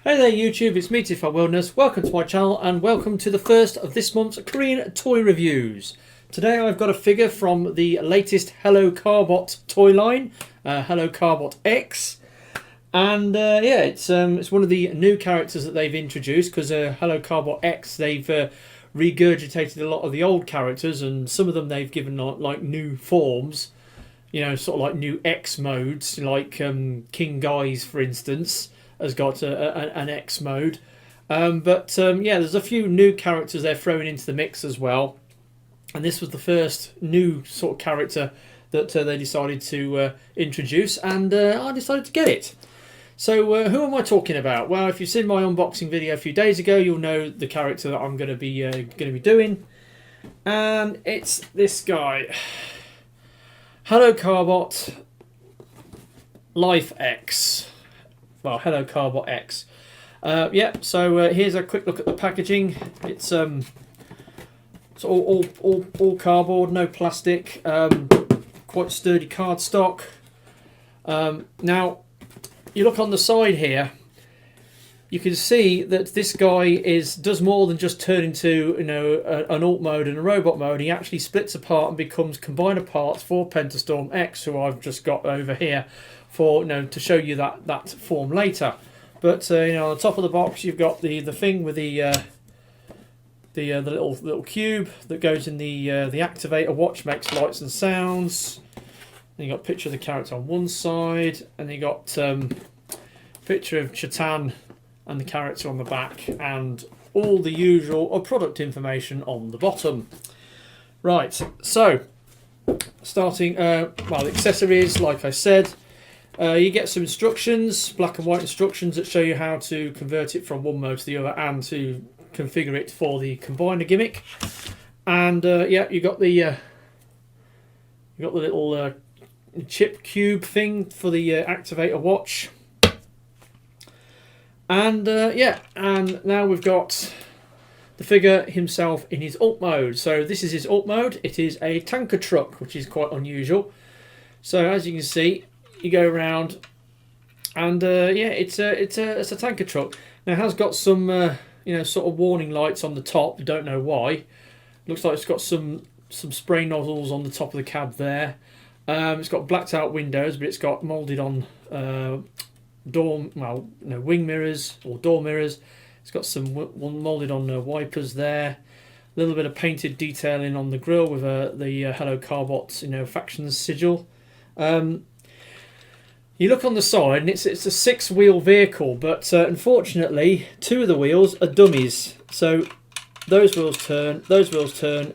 Hey there YouTube, it's me Tifar Wilderness. Welcome to my channel and welcome to the first of this month's Korean toy reviews. Today I've got a figure from the latest Hello Carbot toy line, Hello Carbot X. And yeah, it's one of the new characters that they've introduced because Hello Carbot X, they've regurgitated a lot of the old characters and some of them they've given like new forms. You know, sort of like new X modes, like King Guys, for instance, has got an X mode. Yeah, there's a few new characters they're throwing into the mix as well. And this was the first new sort of character that they decided to introduce, and I decided to get it. So who am I talking about? Well, if you've seen my unboxing video a few days ago, you'll know the character that I'm going to be doing. And it's this guy. Hello Carbot Life X. Well, Hello Carbot X. Yeah, so here's a quick look at the packaging. It's all cardboard, no plastic. Quite sturdy cardstock. Now, you look on the side here. You can see that this guy does more than just turn into an alt mode and a robot mode. He actually splits apart and becomes combiner parts for Pentastorm X, who I've just got over here for to show you that form later. But on the top of the box you've got the thing with the little cube that goes in the activator watch, makes lights and sounds. And you got a picture of the character on one side, and you got picture of Chatan and the character on the back, and all the usual product information on the bottom. Right, so starting well, accessories, like I said, you get some instructions, black and white instructions that show you how to convert it from one mode to the other and to configure it for the combiner gimmick. And yeah, you got the little chip cube thing for the activator watch. And yeah, and now we've got the figure himself in his alt mode. So this is his alt mode. It is a tanker truck, which is quite unusual. So as you can see, you go around, and yeah, it's a tanker truck. Now it has got some sort of warning lights on the top. Don't know why. Looks like it's got some spray nozzles on the top of the cab there. It's got blacked out windows, but it's got moulded on wing mirrors or door mirrors. It's got some moulded on wipers there. A little bit of painted detailing on the grille with the Hello Carbot factions sigil. You look on the side and it's a 6-wheel vehicle, but unfortunately 2 of the wheels are dummies. So those wheels turn,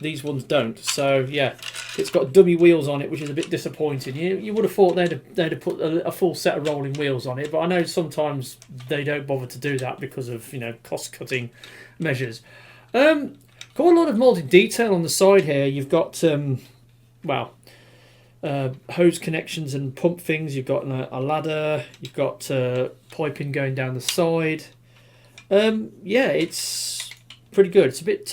these ones don't. So yeah, it's got dummy wheels on it, which is a bit disappointing. You would have thought they'd have put a full set of rolling wheels on it, but I know sometimes they don't bother to do that because of cost-cutting measures. Got a lot of molded detail on the side here. You've got hose connections and pump things. You've got a ladder. You've got piping going down the side. Yeah, it's pretty good. It's a bit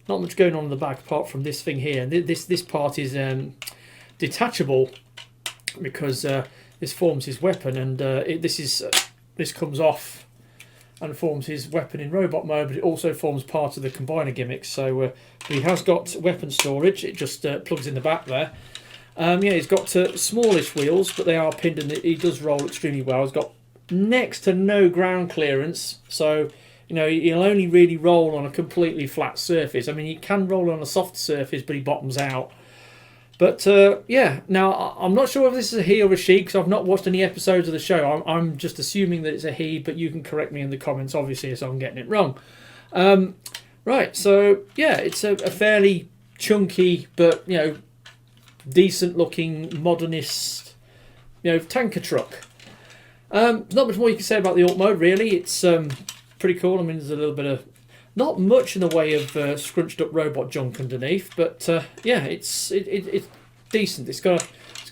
not much going on in the back apart from this thing here. This part is detachable because this forms his weapon, and this comes off and forms his weapon in robot mode, but it also forms part of the combiner gimmick. So he has got weapon storage. It just plugs in the back there. Yeah, he's got smallish wheels, but they are pinned, and he does roll extremely well. He's got next to no ground clearance, so he'll only really roll on a completely flat surface. I mean, he can roll on a soft surface, but he bottoms out. But yeah, now I'm not sure if this is a he or a she because I've not watched any episodes of the show. I'm just assuming that it's a he, but you can correct me in the comments, obviously, if I'm getting it wrong. Right, so yeah, it's a fairly chunky but decent looking modernist tanker truck. There's not much more you can say about the alt mode, really. It's pretty cool. I mean, there's a little bit of not much in the way of scrunched up robot junk underneath, but yeah, it's decent. It's got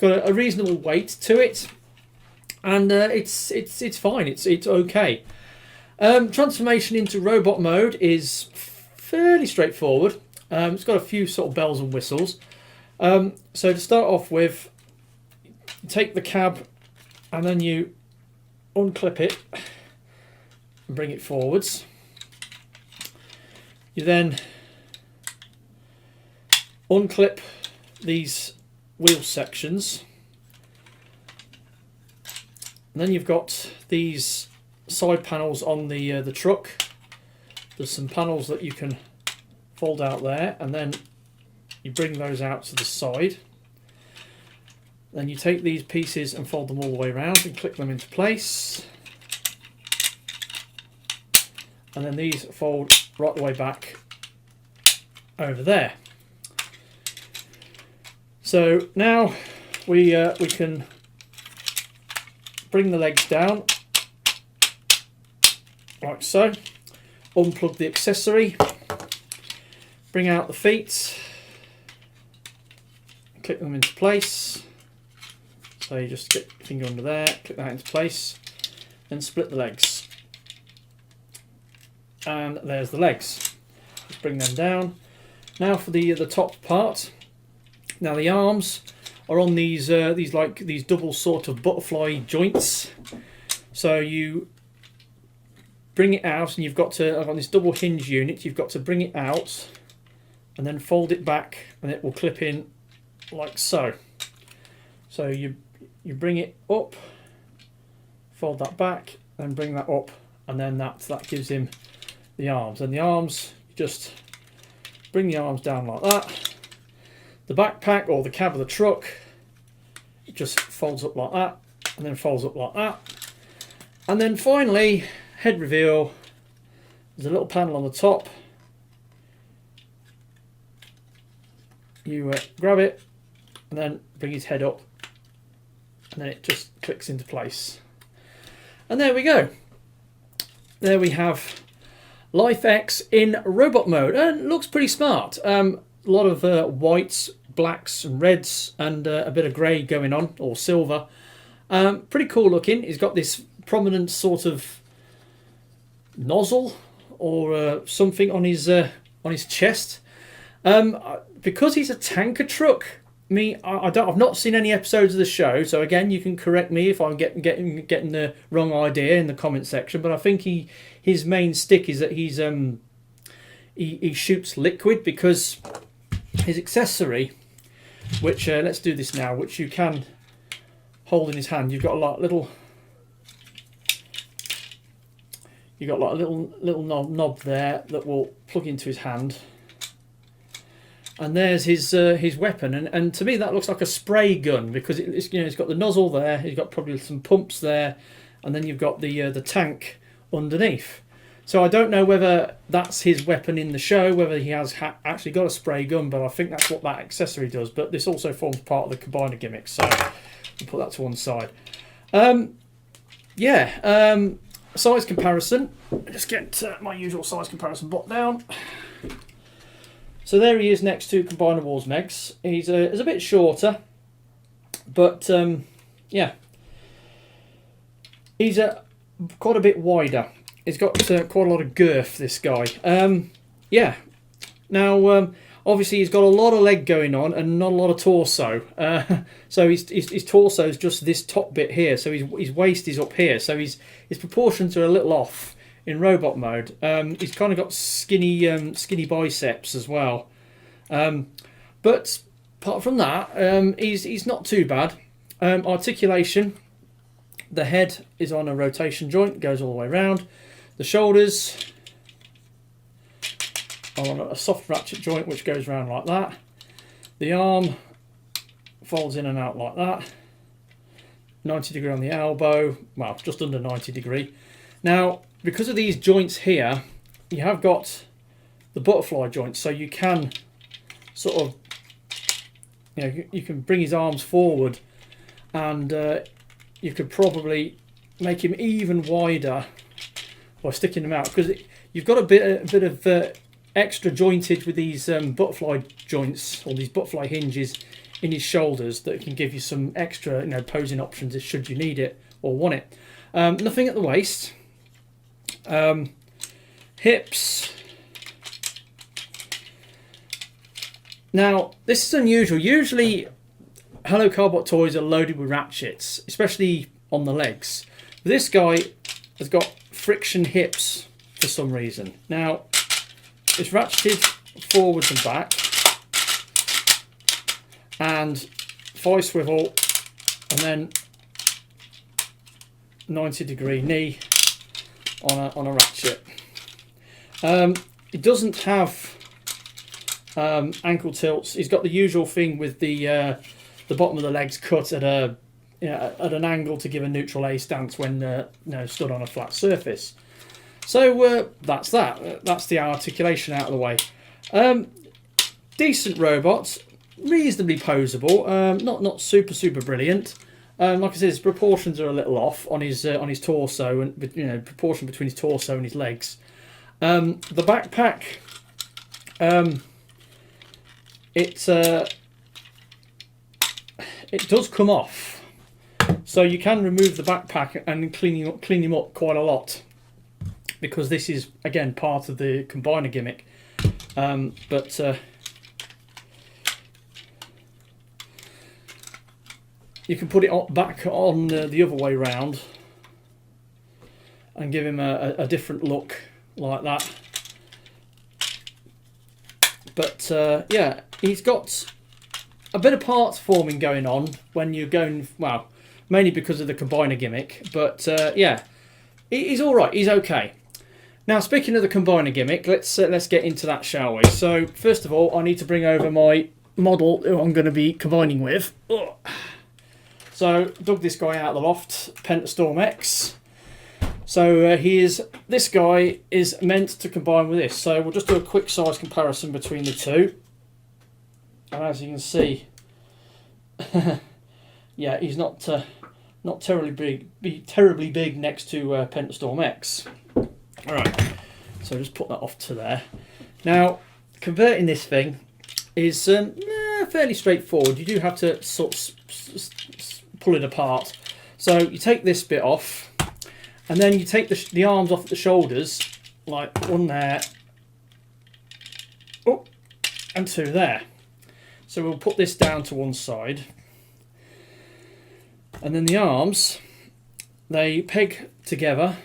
a reasonable weight to it, and it's fine. It's okay. Transformation into robot mode is fairly straightforward. It's got a few sort of bells and whistles. So to start off with, take the cab and then you unclip it and bring it forwards. You then unclip these wheel sections, and then you've got these side panels on the truck. There's some panels that you can fold out there, and then you bring those out to the side. Then you take these pieces and fold them all the way around and click them into place. And then these fold right the way back over there. So now we can bring the legs down like so. Unplug the accessory. Bring out the feet. Click them into place. So you just get your finger under there, click that into place, then split the legs. And there's the legs. Just bring them down. Now for the top part. Now the arms are on these double sort of butterfly joints. So you bring it out, and you've got to, on this double hinge unit, you've got to bring it out and then fold it back, and it will clip in like so. So you bring it up, fold that back, then bring that up, and then that gives him the arms. And the arms, you just bring the arms down like that. The backpack or the cab of the truck, it just folds up like that, and then folds up like that. And then finally, head reveal. There's a little panel on the top. You grab it, and then bring his head up, and then it just clicks into place. And there we go. There we have Life X in robot mode, and it looks pretty smart. A lot of whites, blacks and reds, and a bit of grey going on, or silver. Pretty cool looking. He's got this prominent sort of nozzle or something on his chest. Because he's a tanker truck, I've not seen any episodes of the show, so again, you can correct me if I'm getting the wrong idea in the comment section. But I think his main stick is that he shoots liquid, because his accessory, which let's do this now, which you can hold in his hand. You've got a little knob there that will plug into his hand. And there's his weapon, and to me that looks like a spray gun, because it's got the nozzle there, he's got probably some pumps there, and then you've got the tank underneath. So I don't know whether that's his weapon in the show, whether he has actually got a spray gun, but I think that's what that accessory does. But this also forms part of the combiner gimmick, so we'll put that to one side. Size comparison. Just get my usual size comparison bot down. So there he is next to Combiner Wars Megs. He's a bit shorter, but yeah, he's quite a bit wider. He's got quite a lot of girth, this guy. Yeah. Now, obviously, he's got a lot of leg going on and not a lot of torso. So his torso is just this top bit here. So his waist is up here. So his proportions are a little off in robot mode. He's kind of got skinny biceps as well. But apart from that, he's not too bad. Articulation. The head is on a rotation joint, goes all the way around. The shoulders are on a soft ratchet joint, which goes around like that. The arm folds in and out like that. 90 degree on the elbow, well, just under 90 degree. Now, because of these joints here, you have got the butterfly joints, so you can sort of, you can bring his arms forward, and you could probably make him even wider by sticking them out, because you've got a bit of extra jointed with these butterfly joints, or these butterfly hinges in his shoulders, that can give you some extra posing options should you need it or want it. Nothing at the waist. Hips. Now this is unusual. Usually Hello Carbot toys are loaded with ratchets, especially on the legs. But this guy has got friction hips for some reason. Now, it's ratcheted forwards and back, and 5 swivel, and then 90-degree knee on a ratchet. It doesn't have ankle tilts. He's got the usual thing with the bottom of the legs cut at at an angle to give a neutral A stance when stood on a flat surface. So that's that. That's the articulation out of the way. Decent robot, reasonably posable. Not super brilliant. Like I said, his proportions are a little off on his torso, and proportion between his torso and his legs. The backpack, it does come off, so you can remove the backpack and clean him up quite a lot, because this is again part of the combiner gimmick. You can put it back on the other way round and give him a different look like that. But yeah, he's got a bit of parts forming going on when you're going, well, mainly because of the combiner gimmick. But yeah, he's all right. He's okay. Now, speaking of the combiner gimmick, let's get into that, shall we? So first of all, I need to bring over my model who I'm going to be combining with. Ugh. So dug this guy out of the loft, Pentastorm X. So this guy is meant to combine with this. So we'll just do a quick size comparison between the two. And as you can see, yeah, he's not terribly big next to Pentastorm X. All right, so just put that off to there. Now, converting this thing is fairly straightforward. You do have to sort of pull it apart. So you take this bit off, and then you take the arms off at the shoulders, like one there, oh, and 2 there. So we'll put this down to one side, and then the arms, they peg together.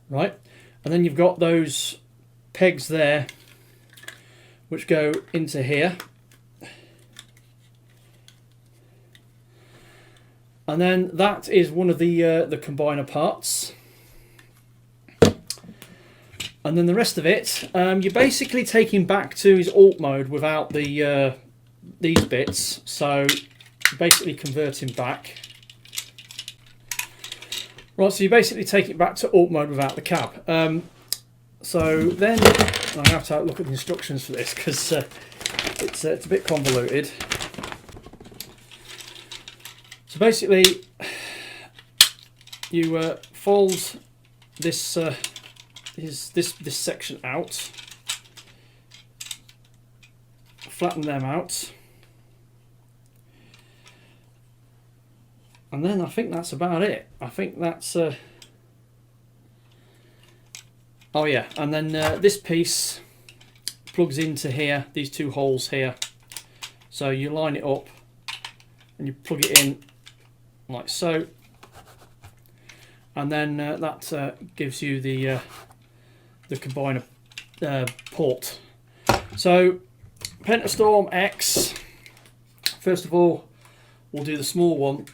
Right, and then you've got those pegs there which go into here, and then that is one of the combiner parts, and then the rest of it you're basically taking back to his alt mode without the these bits, so you basically convert him back. Right, so you basically take it back to alt mode without the cap. So then I have to look at the instructions for this, because it's a bit convoluted. So basically, you fold this this section out, flatten them out, and then I think that's about it. I think that's oh yeah, and then this piece plugs into here, these 2 holes here. So you line it up and you plug it in like so, and then that gives you the combiner port. So Pentastorm X, first of all, we'll do the small one.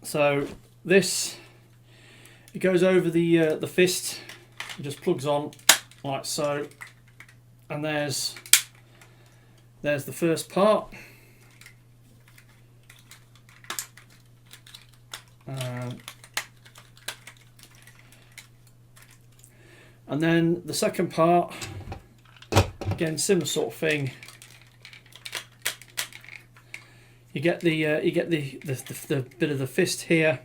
So this, it goes over the fist, it just plugs on like so, and there's the first part. And then the second part, again similar sort of thing. You get the bit of the fist here,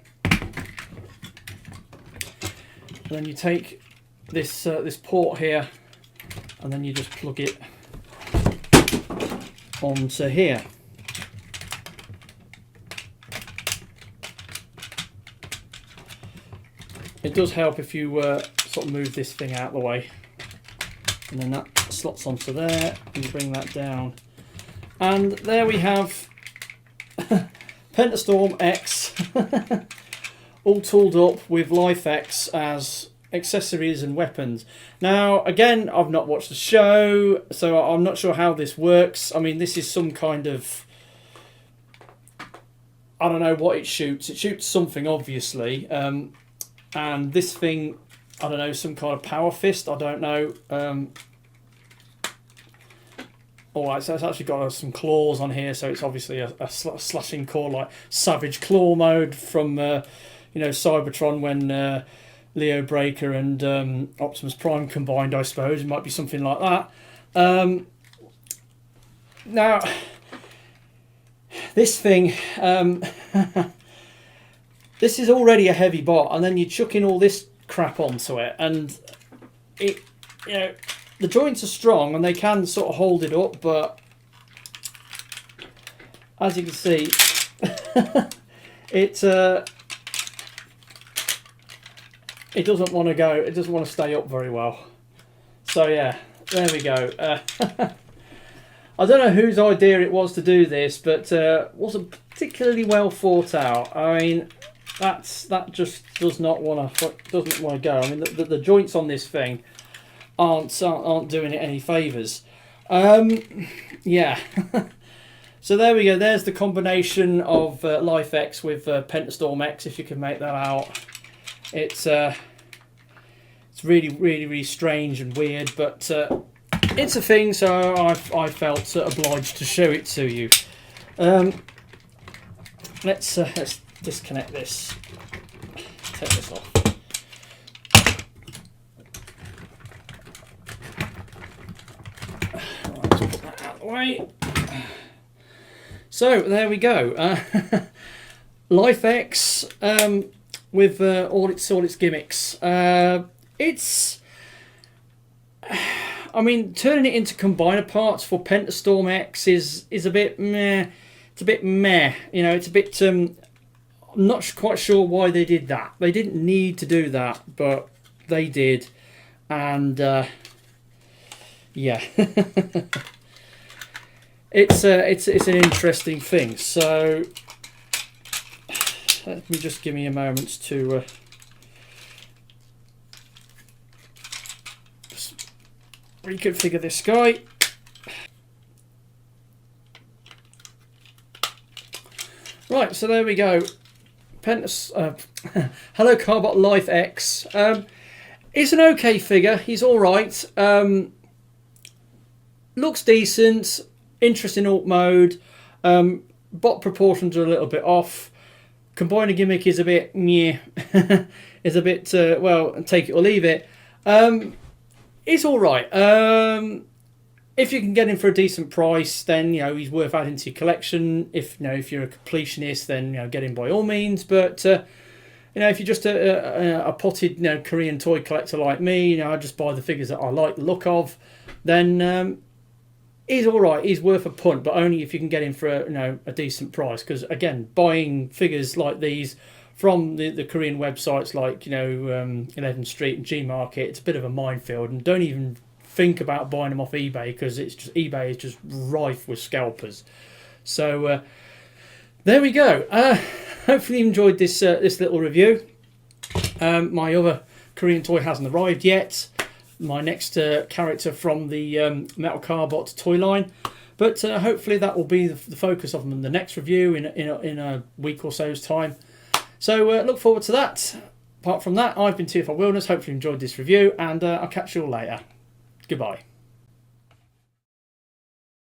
and then you take this this port here, and then you just plug it onto here. It does help if you sort of move this thing out of the way, and then that slots onto there, and bring that down. And there we have Pentastorm X all tooled up with LifeX as accessories and weapons. Now, again, I've not watched the show, so I'm not sure how this works. I mean, this is some kind of... I don't know what it shoots. It shoots something, obviously. And this thing, I don't know, some kind of power fist, I don't know. Alright, so it's actually got some claws on here, so it's obviously a slashing claw, like Savage Claw mode from, Cybertron when Leo Breaker and Optimus Prime combined, I suppose. It might be something like that. Now, this thing, this is already a heavy bot, and then you chuck in all this crap onto it, and it, the joints are strong and they can sort of hold it up, but as you can see, it doesn't want to go. It doesn't want to stay up very well. So yeah, there we go. I don't know whose idea it was to do this, but wasn't particularly well thought out. I mean, that just doesn't want to go. I mean, the joints on this thing aren't doing it any favours. Yeah. So there we go. There's the combination of LifeX with Pentastorm X. If you can make that out, it's really, really, really strange and weird, but it's a thing. So I felt obliged to show it to you. Let's disconnect this. Take this off. Right, let's put that out of the way. So there we go. LifeX with all its gimmicks. It's, I mean, turning it into combiner parts for Pentastorm X is a bit meh. It's a bit meh. It's a bit. I'm not quite sure why they did that. They didn't need to do that, but they did, and yeah. It's an interesting thing. So let me just give me a moment to reconfigure this guy. Right, so there we go. Hello Carbot LifeX. It's an okay figure. He's all right. Looks decent. Interesting alt mode. Bot proportions are a little bit off. Combiner gimmick is a bit meh. Is a bit well, take it or leave it. It's all right. If you can get him for a decent price, then he's worth adding to your collection. If you're a completionist, then get him by all means. But if you're just a potted Korean toy collector like me, I just buy the figures that I like the look of, then he's all right. He's worth a punt, but only if you can get him for a decent price. Because again, buying figures like these from the Korean websites like 11th Street and G Market, it's a bit of a minefield. And don't even think about buying them off eBay, because eBay is just rife with scalpers. So there we go. Hopefully you enjoyed this little review. My other Korean toy hasn't arrived yet. My next character from the Metal Carbot toy line, but hopefully that will be the focus of them in the next review in a week or so's time. So look forward to that. Apart from that, I've been TFI Wilderness. Hopefully you enjoyed this review, and I'll catch you all later. Goodbye.